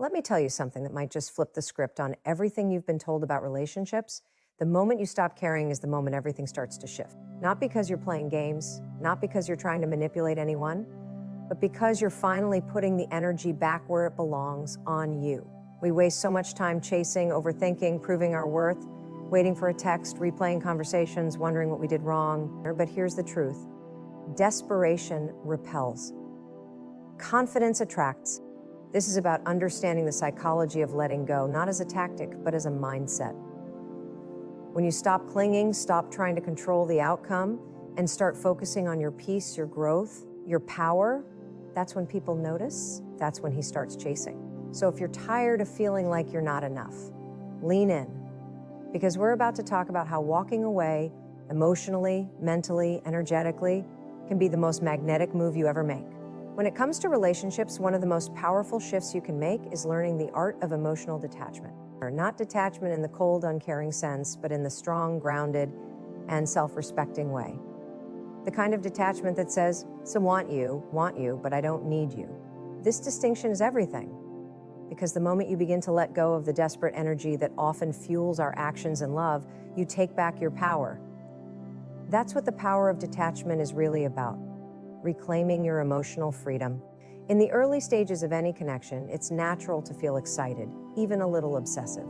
Let me tell you something that might just flip the script on everything you've been told about relationships. The moment you stop caring is the moment everything starts to shift. Not because you're playing games, not because you're trying to manipulate anyone, but because you're finally putting the energy back where it belongs, on you. We waste so much time chasing, overthinking, proving our worth, waiting for a text, replaying conversations, wondering what we did wrong. But here's the truth. Desperation repels. Confidence attracts. This is about understanding the psychology of letting go, not as a tactic, but as a mindset. When you stop clinging, stop trying to control the outcome, and start focusing on your peace, your growth, your power, that's when people notice, that's when he starts chasing. So if you're tired of feeling like you're not enough, lean in, because we're about to talk about how walking away emotionally, mentally, energetically can be the most magnetic move you ever make. When it comes to relationships, one of the most powerful shifts you can make is learning the art of emotional detachment. Not detachment in the cold, uncaring sense, but in the strong, grounded, and self-respecting way. The kind of detachment that says, so want you, but I don't need you. This distinction is everything, because the moment you begin to let go of the desperate energy that often fuels our actions and love, you take back your power. That's what the power of detachment is really about. Reclaiming your emotional freedom. In the early stages of any connection, it's natural to feel excited, even a little obsessive.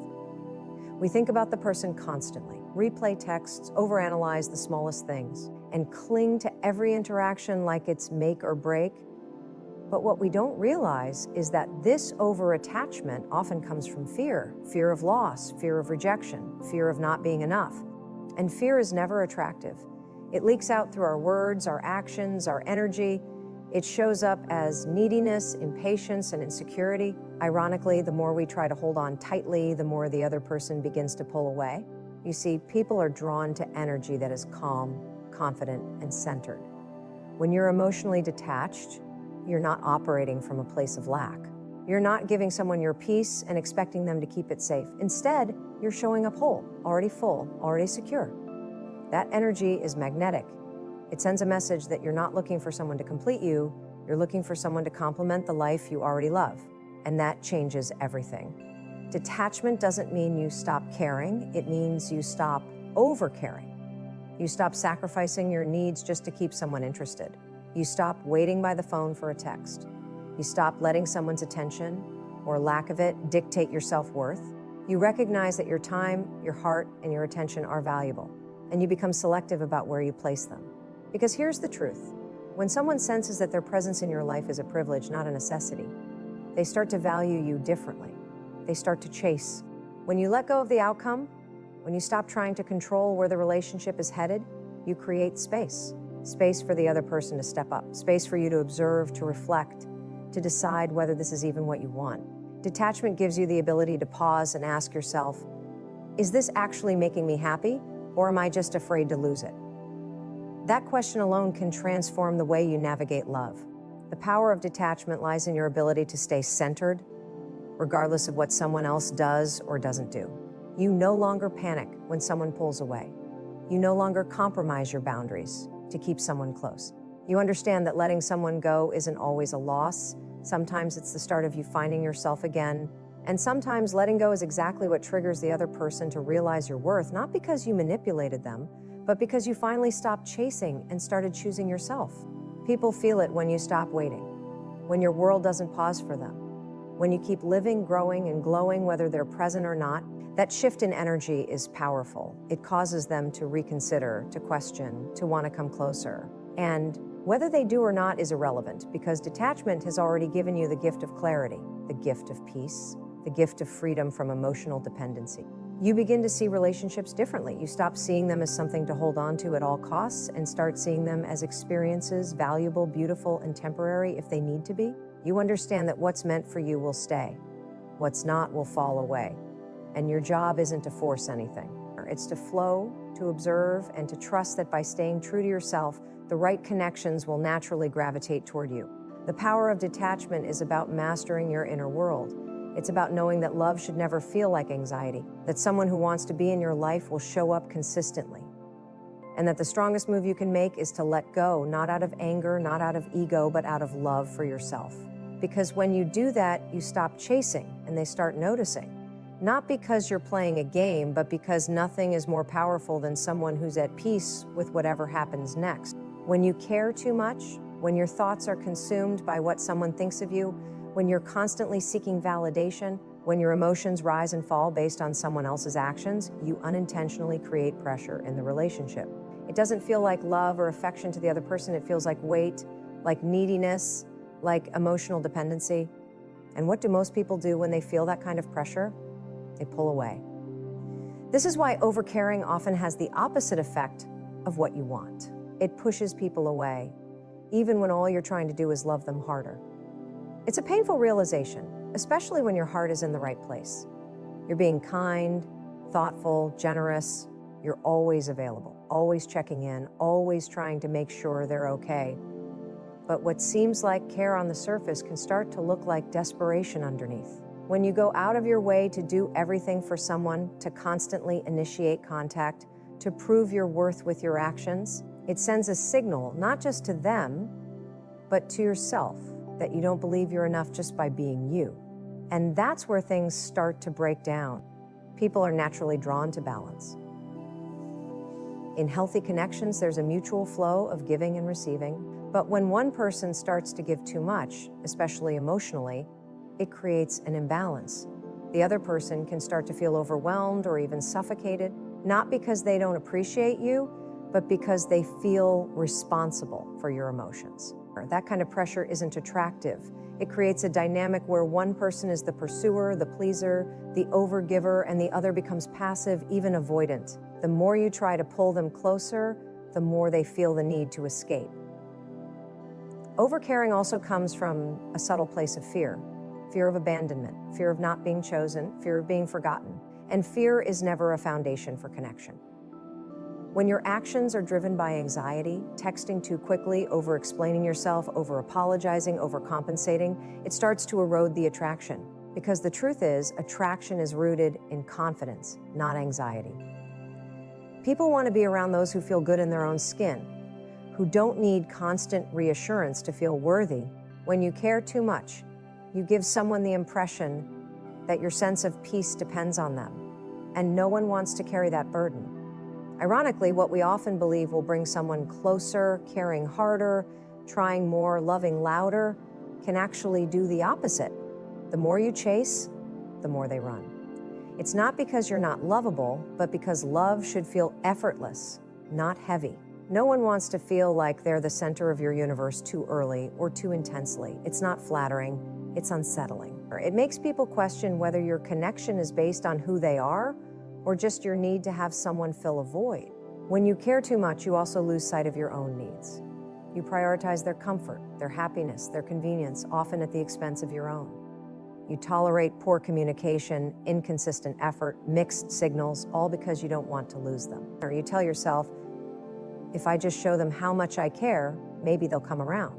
We think about the person constantly, replay texts, overanalyze the smallest things, and cling to every interaction like it's make or break. But what we don't realize is that this over-attachment often comes from fear. Fear of loss, fear of rejection, fear of not being enough. And fear is never attractive. It leaks out through our words, our actions, our energy. It shows up as neediness, impatience, and insecurity. Ironically, the more we try to hold on tightly, the more the other person begins to pull away. You see, people are drawn to energy that is calm, confident, and centered. When you're emotionally detached, you're not operating from a place of lack. You're not giving someone your peace and expecting them to keep it safe. Instead, you're showing up whole, already full, already secure. That energy is magnetic. It sends a message that you're not looking for someone to complete you, you're looking for someone to complement the life you already love. And that changes everything. Detachment doesn't mean you stop caring, it means you stop over-caring. You stop sacrificing your needs just to keep someone interested. You stop waiting by the phone for a text. You stop letting someone's attention, or lack of it, dictate your self-worth. You recognize that your time, your heart, and your attention are valuable, and you become selective about where you place them. Because here's the truth. When someone senses that their presence in your life is a privilege, not a necessity, they start to value you differently. They start to chase. When you let go of the outcome, when you stop trying to control where the relationship is headed, you create space. Space for the other person to step up. Space for you to observe, to reflect, to decide whether this is even what you want. Detachment gives you the ability to pause and ask yourself, is this actually making me happy, or am I just afraid to lose it? That question alone can transform the way you navigate love. The power of detachment lies in your ability to stay centered, regardless of what someone else does or doesn't do. You no longer panic when someone pulls away. You no longer compromise your boundaries to keep someone close. You understand that letting someone go isn't always a loss. Sometimes it's the start of you finding yourself again. And sometimes letting go is exactly what triggers the other person to realize your worth, not because you manipulated them, but because you finally stopped chasing and started choosing yourself. People feel it when you stop waiting, when your world doesn't pause for them, when you keep living, growing, and glowing, whether they're present or not. That shift in energy is powerful. It causes them to reconsider, to question, to want to come closer. And whether they do or not is irrelevant, because detachment has already given you the gift of clarity, the gift of peace, the gift of freedom from emotional dependency. You begin to see relationships differently. You stop seeing them as something to hold on to at all costs and start seeing them as experiences, valuable, beautiful, and temporary if they need to be. You understand that what's meant for you will stay. What's not will fall away. And your job isn't to force anything. It's to flow, to observe, and to trust that by staying true to yourself, the right connections will naturally gravitate toward you. The power of detachment is about mastering your inner world. It's about knowing that love should never feel like anxiety, that someone who wants to be in your life will show up consistently, and that the strongest move you can make is to let go, not out of anger, not out of ego, but out of love for yourself. Because when you do that, you stop chasing and they start noticing. Not because you're playing a game, but because nothing is more powerful than someone who's at peace with whatever happens next. When you care too much, when your thoughts are consumed by what someone thinks of you, when you're constantly seeking validation, when your emotions rise and fall based on someone else's actions, you unintentionally create pressure in the relationship. It doesn't feel like love or affection to the other person. It feels like weight, like neediness, like emotional dependency. And what do most people do when they feel that kind of pressure? They pull away. This is why overcaring often has the opposite effect of what you want. It pushes people away, even when all you're trying to do is love them harder. It's a painful realization, especially when your heart is in the right place. You're being kind, thoughtful, generous. You're always available, always checking in, always trying to make sure they're okay. But what seems like care on the surface can start to look like desperation underneath. When you go out of your way to do everything for someone, to constantly initiate contact, to prove your worth with your actions, it sends a signal not just to them, but to yourself that you don't believe you're enough just by being you. And that's where things start to break down. People are naturally drawn to balance. In healthy connections, there's a mutual flow of giving and receiving. But when one person starts to give too much, especially emotionally, it creates an imbalance. The other person can start to feel overwhelmed or even suffocated, not because they don't appreciate you, but because they feel responsible for your emotions. That kind of pressure isn't attractive. It creates a dynamic where one person is the pursuer, the pleaser, the overgiver, and the other becomes passive, even avoidant. The more you try to pull them closer, the more they feel the need to escape. Overcaring also comes from a subtle place of fear. Fear of abandonment, fear of not being chosen, fear of being forgotten. And fear is never a foundation for connection. When your actions are driven by anxiety, texting too quickly, over-explaining yourself, over-apologizing, overcompensating, it starts to erode the attraction. Because the truth is, attraction is rooted in confidence, not anxiety. People want to be around those who feel good in their own skin, who don't need constant reassurance to feel worthy. When you care too much, you give someone the impression that your sense of peace depends on them, and no one wants to carry that burden. Ironically, what we often believe will bring someone closer, caring harder, trying more, loving louder, can actually do the opposite. The more you chase, the more they run. It's not because you're not lovable, but because love should feel effortless, not heavy. No one wants to feel like they're the center of your universe too early or too intensely. It's not flattering, it's unsettling. It makes people question whether your connection is based on who they are or just your need to have someone fill a void. When you care too much, you also lose sight of your own needs. You prioritize their comfort, their happiness, their convenience, often at the expense of your own. You tolerate poor communication, inconsistent effort, mixed signals, all because you don't want to lose them. Or you tell yourself, if I just show them how much I care, maybe they'll come around.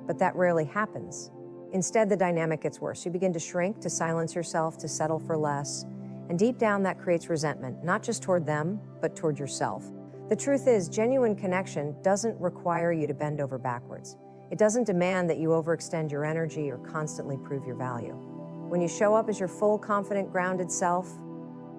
But that rarely happens. Instead, the dynamic gets worse. You begin to shrink, to silence yourself, to settle for less. And deep down, that creates resentment, not just toward them, but toward yourself. The truth is, genuine connection doesn't require you to bend over backwards. It doesn't demand that you overextend your energy or constantly prove your value. When you show up as your full, confident, grounded self,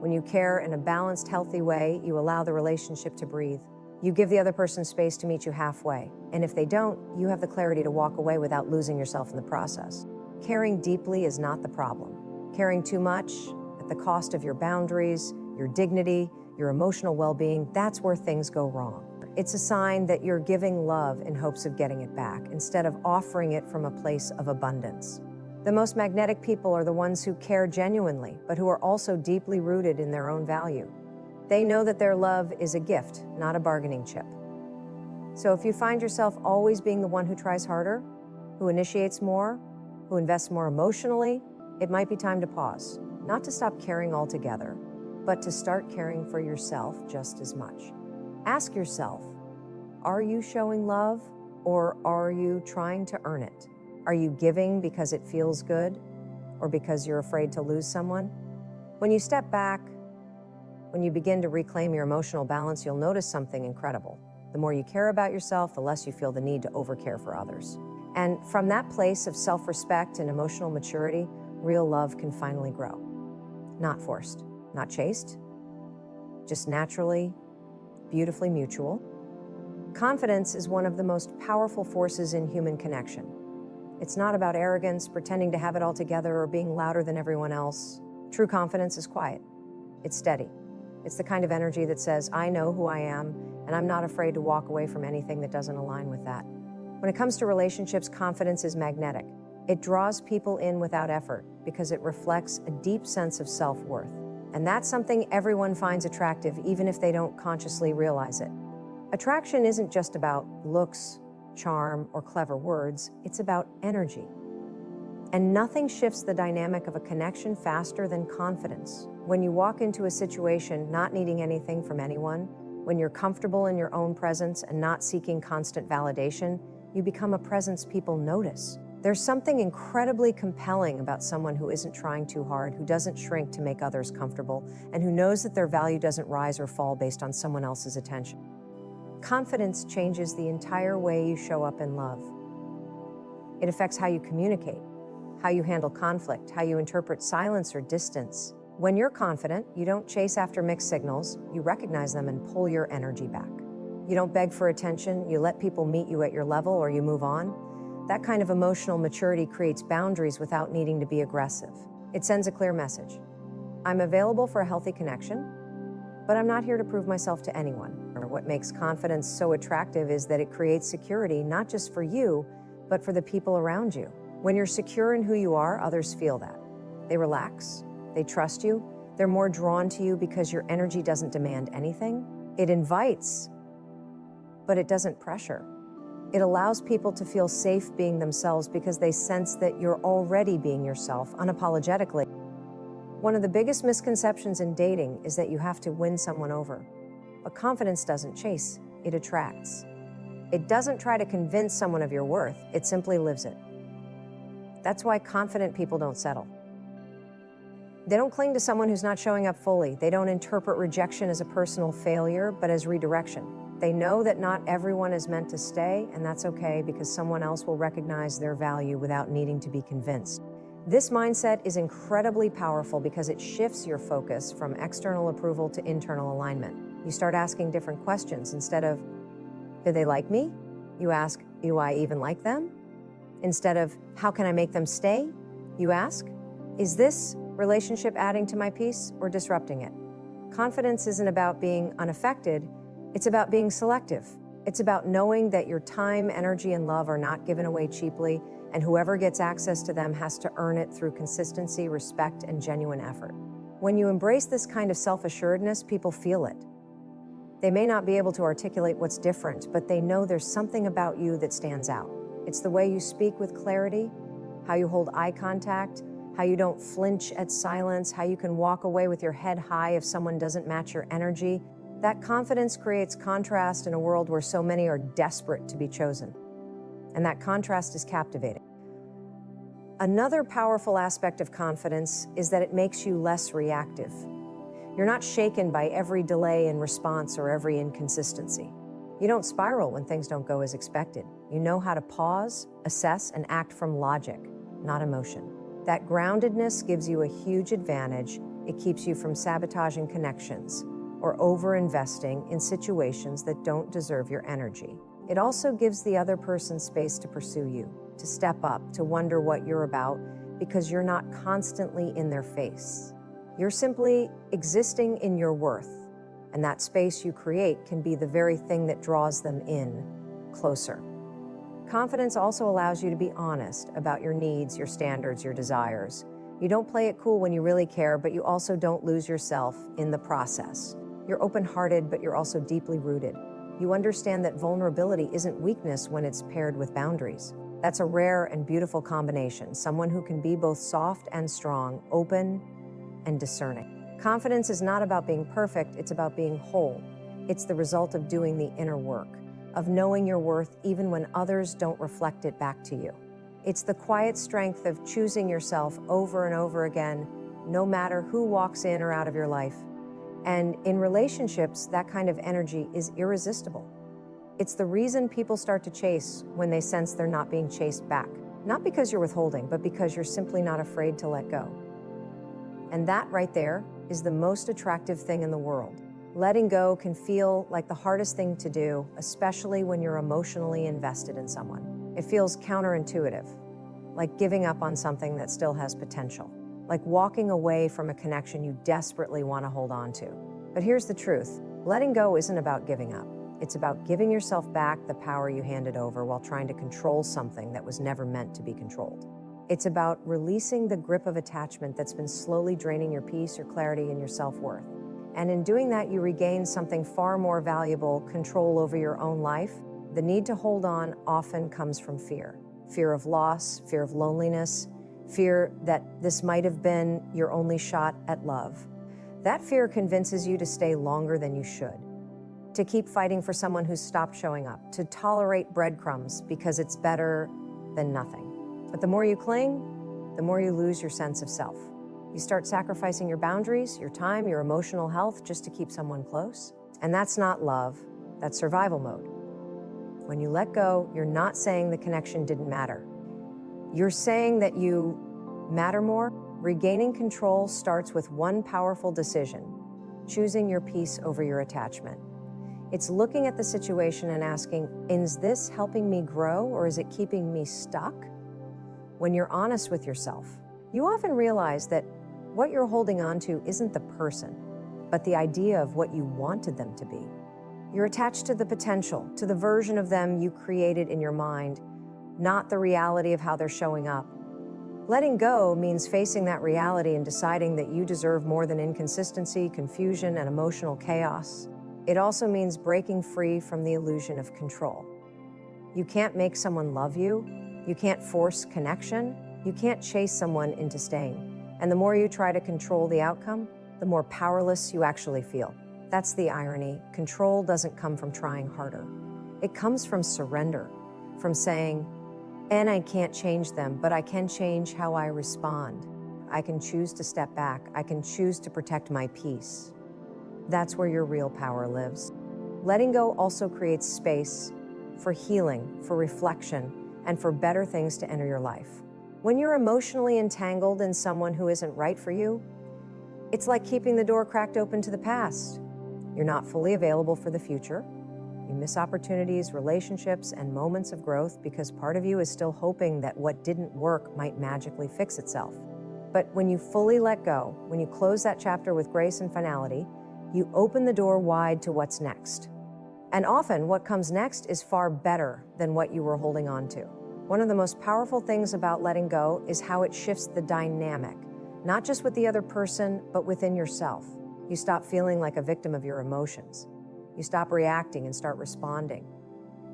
when you care in a balanced, healthy way, you allow the relationship to breathe. You give the other person space to meet you halfway. And if they don't, you have the clarity to walk away without losing yourself in the process. Caring deeply is not the problem. Caring too much, at the cost of your boundaries, your dignity, your emotional well-being, that's where things go wrong. It's a sign that you're giving love in hopes of getting it back, instead of offering it from a place of abundance. The most magnetic people are the ones who care genuinely, but who are also deeply rooted in their own value. They know that their love is a gift, not a bargaining chip. So if you find yourself always being the one who tries harder, who initiates more, who invests more emotionally, it might be time to pause. Not to stop caring altogether, but to start caring for yourself just as much. Ask yourself, are you showing love, or are you trying to earn it? Are you giving because it feels good, or because you're afraid to lose someone? When you step back, when you begin to reclaim your emotional balance, you'll notice something incredible. The more you care about yourself, the less you feel the need to overcare for others. And from that place of self-respect and emotional maturity, real love can finally grow. Not forced, not chased, just naturally, beautifully mutual. Confidence is one of the most powerful forces in human connection. It's not about arrogance, pretending to have it all together, or being louder than everyone else. True confidence is quiet. It's steady. It's the kind of energy that says, I know who I am, and I'm not afraid to walk away from anything that doesn't align with that. When it comes to relationships, confidence is magnetic. It draws people in without effort because it reflects a deep sense of self-worth. And that's something everyone finds attractive, even if they don't consciously realize it. Attraction isn't just about looks, charm, or clever words. It's about energy. And nothing shifts the dynamic of a connection faster than confidence. When you walk into a situation not needing anything from anyone, when you're comfortable in your own presence and not seeking constant validation, you become a presence people notice. There's something incredibly compelling about someone who isn't trying too hard, who doesn't shrink to make others comfortable, and who knows that their value doesn't rise or fall based on someone else's attention. Confidence changes the entire way you show up in love. It affects how you communicate, how you handle conflict, how you interpret silence or distance. When you're confident, you don't chase after mixed signals, you recognize them and pull your energy back. You don't beg for attention, you let people meet you at your level or you move on. That kind of emotional maturity creates boundaries without needing to be aggressive. It sends a clear message. I'm available for a healthy connection, but I'm not here to prove myself to anyone. What makes confidence so attractive is that it creates security, not just for you, but for the people around you. When you're secure in who you are, others feel that. They relax, they trust you, they're more drawn to you because your energy doesn't demand anything. It invites, but it doesn't pressure. It allows people to feel safe being themselves because they sense that you're already being yourself unapologetically. One of the biggest misconceptions in dating is that you have to win someone over. But confidence doesn't chase, it attracts. It doesn't try to convince someone of your worth, it simply lives it. That's why confident people don't settle. They don't cling to someone who's not showing up fully. They don't interpret rejection as a personal failure, but as redirection. They know that not everyone is meant to stay, and that's okay because someone else will recognize their value without needing to be convinced. This mindset is incredibly powerful because it shifts your focus from external approval to internal alignment. You start asking different questions. Instead of, do they like me? You ask, do I even like them? Instead of, how can I make them stay? You ask, is this relationship adding to my peace or disrupting it? Confidence isn't about being unaffected, it's about being selective. It's about knowing that your time, energy, and love are not given away cheaply, and whoever gets access to them has to earn it through consistency, respect, and genuine effort. When you embrace this kind of self-assuredness, people feel it. They may not be able to articulate what's different, but they know there's something about you that stands out. It's the way you speak with clarity, how you hold eye contact, how you don't flinch at silence, how you can walk away with your head high if someone doesn't match your energy. That confidence creates contrast in a world where so many are desperate to be chosen. And that contrast is captivating. Another powerful aspect of confidence is that it makes you less reactive. You're not shaken by every delay in response or every inconsistency. You don't spiral when things don't go as expected. You know how to pause, assess, and act from logic, not emotion. That groundedness gives you a huge advantage. It keeps you from sabotaging connections or over-investing in situations that don't deserve your energy. It also gives the other person space to pursue you, to step up, to wonder what you're about, because you're not constantly in their face. You're simply existing in your worth, and that space you create can be the very thing that draws them in closer. Confidence also allows you to be honest about your needs, your standards, your desires. You don't play it cool when you really care, but you also don't lose yourself in the process. You're open-hearted, but you're also deeply rooted. You understand that vulnerability isn't weakness when it's paired with boundaries. That's a rare and beautiful combination, someone who can be both soft and strong, open and discerning. Confidence is not about being perfect, it's about being whole. It's the result of doing the inner work, of knowing your worth even when others don't reflect it back to you. It's the quiet strength of choosing yourself over and over again, no matter who walks in or out of your life. And in relationships, that kind of energy is irresistible. It's the reason people start to chase when they sense they're not being chased back. Not because you're withholding, but because you're simply not afraid to let go. And that right there is the most attractive thing in the world. Letting go can feel like the hardest thing to do, especially when you're emotionally invested in someone. It feels counterintuitive, like giving up on something that still has potential, like walking away from a connection you desperately want to hold on to. But here's the truth. Letting go isn't about giving up. It's about giving yourself back the power you handed over while trying to control something that was never meant to be controlled. It's about releasing the grip of attachment that's been slowly draining your peace, your clarity, and your self-worth. And in doing that, you regain something far more valuable: control over your own life. The need to hold on often comes from fear. Fear of loss, fear of loneliness, fear that this might have been your only shot at love. That fear convinces you to stay longer than you should, to keep fighting for someone who's stopped showing up, to tolerate breadcrumbs because it's better than nothing. But the more you cling, the more you lose your sense of self. You start sacrificing your boundaries, your time, your emotional health just to keep someone close. And that's not love, that's survival mode. When you let go, you're not saying the connection didn't matter. You're saying that you matter more. Regaining control starts with one powerful decision: choosing your peace over your attachment. It's looking at the situation and asking, is this helping me grow or is it keeping me stuck? When you're honest with yourself, you often realize that what you're holding on to isn't the person, but the idea of what you wanted them to be. You're attached to the potential, to the version of them you created in your mind, not the reality of how they're showing up. Letting go means facing that reality and deciding that you deserve more than inconsistency, confusion, and emotional chaos. It also means breaking free from the illusion of control. You can't make someone love you. You can't force connection. You can't chase someone into staying. And the more you try to control the outcome, the more powerless you actually feel. That's the irony. Control doesn't come from trying harder. It comes from surrender, from saying, and I can't change them, but I can change how I respond. I can choose to step back. I can choose to protect my peace. That's where your real power lives. Letting go also creates space for healing, for reflection, and for better things to enter your life. When you're emotionally entangled in someone who isn't right for you, it's like keeping the door cracked open to the past. You're not fully available for the future. You miss opportunities, relationships, and moments of growth because part of you is still hoping that what didn't work might magically fix itself. But when you fully let go, when you close that chapter with grace and finality, you open the door wide to what's next. And often what comes next is far better than what you were holding on to. One of the most powerful things about letting go is how it shifts the dynamic, not just with the other person, but within yourself. You stop feeling like a victim of your emotions. You stop reacting and start responding.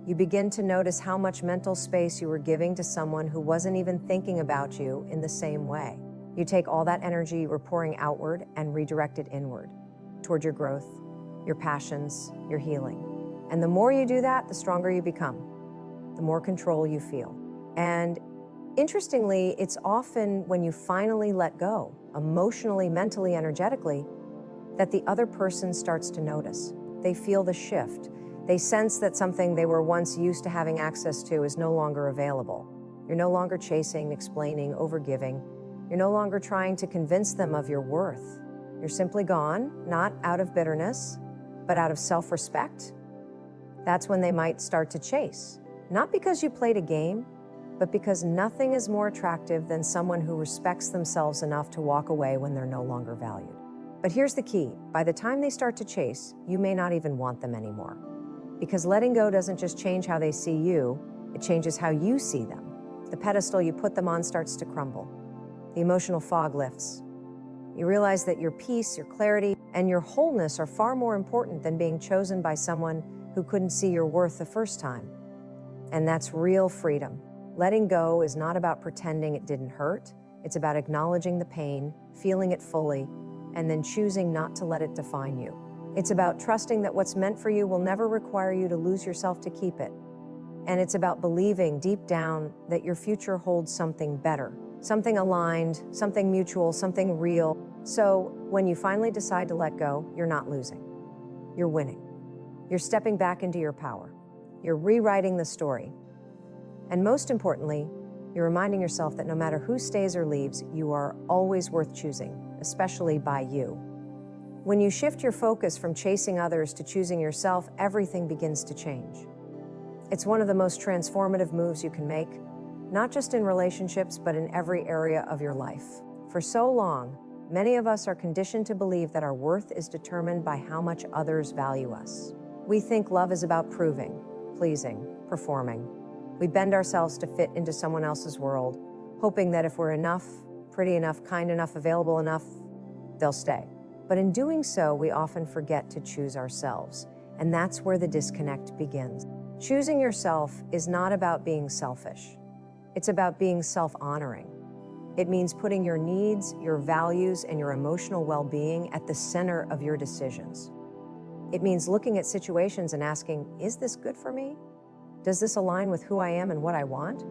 You begin to notice how much mental space you were giving to someone who wasn't even thinking about you in the same way. You take all that energy you were pouring outward and redirect it inward, toward your growth, your passions, your healing. And the more you do that, the stronger you become, the more control you feel. And interestingly, it's often when you finally let go, emotionally, mentally, energetically, that the other person starts to notice. They feel the shift. They sense that something they were once used to having access to is no longer available. You're no longer chasing, explaining, overgiving. You're no longer trying to convince them of your worth. You're simply gone, not out of bitterness, but out of self-respect. That's when they might start to chase. Not because you played a game, but because nothing is more attractive than someone who respects themselves enough to walk away when they're no longer valued. But here's the key. By the time they start to chase, you may not even want them anymore. Because letting go doesn't just change how they see you, it changes how you see them. The pedestal you put them on starts to crumble. The emotional fog lifts. You realize that your peace, your clarity, and your wholeness are far more important than being chosen by someone who couldn't see your worth the first time. And that's real freedom. Letting go is not about pretending it didn't hurt. It's about acknowledging the pain, feeling it fully, and then choosing not to let it define you. It's about trusting that what's meant for you will never require you to lose yourself to keep it. And it's about believing deep down that your future holds something better, something aligned, something mutual, something real. So when you finally decide to let go, you're not losing. You're winning. You're stepping back into your power. You're rewriting the story. And most importantly, you're reminding yourself that no matter who stays or leaves, you are always worth choosing, especially by you. When you shift your focus from chasing others to choosing yourself, everything begins to change. It's one of the most transformative moves you can make, not just in relationships, but in every area of your life. For so long, many of us are conditioned to believe that our worth is determined by how much others value us. We think love is about proving, pleasing, performing. We bend ourselves to fit into someone else's world, hoping that if we're enough, pretty enough, kind enough, available enough, they'll stay. But in doing so, we often forget to choose ourselves, and that's where the disconnect begins. Choosing yourself is not about being selfish. It's about being self-honoring. It means putting your needs, your values, and your emotional well-being at the center of your decisions. It means looking at situations and asking, is this good for me? Does this align with who I am and what I want?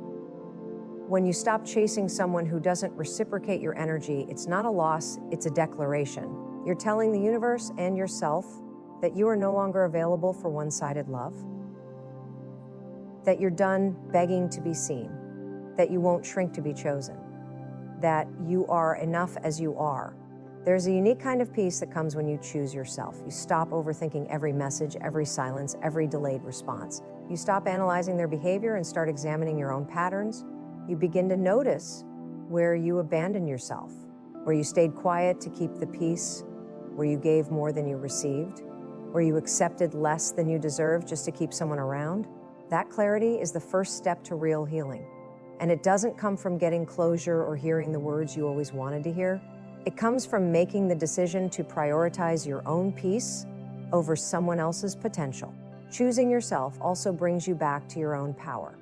When you stop chasing someone who doesn't reciprocate your energy, it's not a loss, it's a declaration. You're telling the universe and yourself that you are no longer available for one-sided love, that you're done begging to be seen, that you won't shrink to be chosen, that you are enough as you are. There's a unique kind of peace that comes when you choose yourself. You stop overthinking every message, every silence, every delayed response. You stop analyzing their behavior and start examining your own patterns. You begin to notice where you abandoned yourself, where you stayed quiet to keep the peace, where you gave more than you received, where you accepted less than you deserved just to keep someone around. That clarity is the first step to real healing. And it doesn't come from getting closure or hearing the words you always wanted to hear. It comes from making the decision to prioritize your own peace over someone else's potential. Choosing yourself also brings you back to your own power.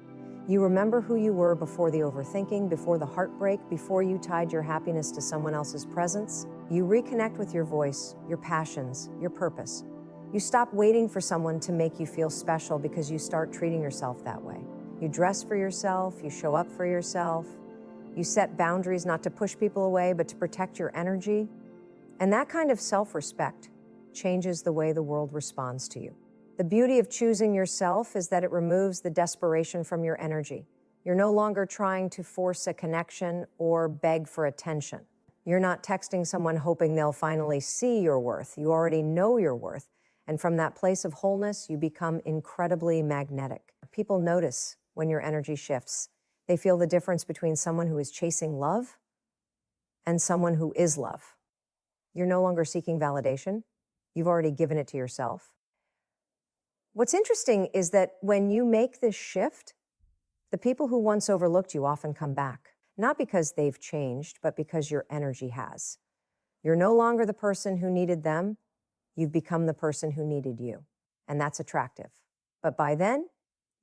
You remember who you were before the overthinking, before the heartbreak, before you tied your happiness to someone else's presence. You reconnect with your voice, your passions, your purpose. You stop waiting for someone to make you feel special because you start treating yourself that way. You dress for yourself, you show up for yourself, you set boundaries not to push people away, but to protect your energy. And that kind of self-respect changes the way the world responds to you. The beauty of choosing yourself is that it removes the desperation from your energy. You're no longer trying to force a connection or beg for attention. You're not texting someone hoping they'll finally see your worth. You already know your worth. And from that place of wholeness, you become incredibly magnetic. People notice when your energy shifts. They feel the difference between someone who is chasing love and someone who is love. You're no longer seeking validation. You've already given it to yourself. What's interesting is that when you make this shift, the people who once overlooked you often come back. Not because they've changed, but because your energy has. You're no longer the person who needed them. You've become the person who needed you. And that's attractive. But by then,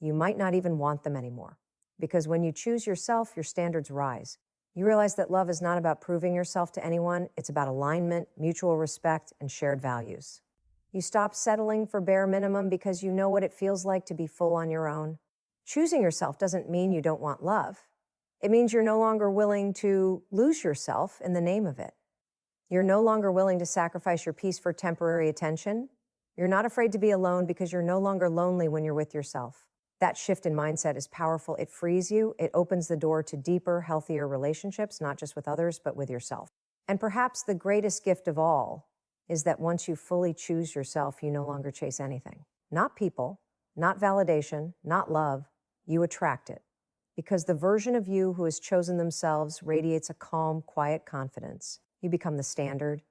you might not even want them anymore. Because when you choose yourself, your standards rise. You realize that love is not about proving yourself to anyone. It's about alignment, mutual respect, and shared values. You stop settling for bare minimum because you know what it feels like to be full on your own. Choosing yourself doesn't mean you don't want love. It means you're no longer willing to lose yourself in the name of it. You're no longer willing to sacrifice your peace for temporary attention. You're not afraid to be alone because you're no longer lonely when you're with yourself. That shift in mindset is powerful. It frees you. It opens the door to deeper, healthier relationships, not just with others, but with yourself. And perhaps the greatest gift of all is that once you fully choose yourself, you no longer chase anything. Not people, not validation, not love. You attract it. Because the version of you who has chosen themselves radiates a calm, quiet confidence. You become the standard.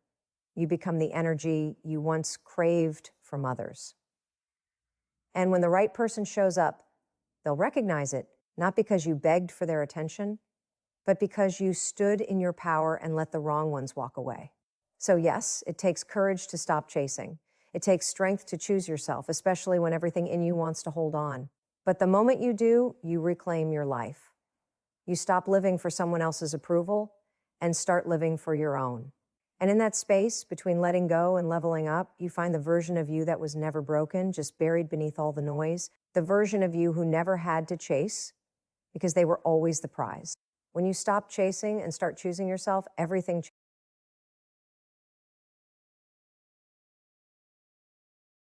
You become the energy you once craved from others. And when the right person shows up, they'll recognize it, not because you begged for their attention, but because you stood in your power and let the wrong ones walk away. So yes, it takes courage to stop chasing. It takes strength to choose yourself, especially when everything in you wants to hold on. But the moment you do, you reclaim your life. You stop living for someone else's approval and start living for your own. And in that space between letting go and leveling up, you find the version of you that was never broken, just buried beneath all the noise, the version of you who never had to chase because they were always the prize. When you stop chasing and start choosing yourself, everything changes.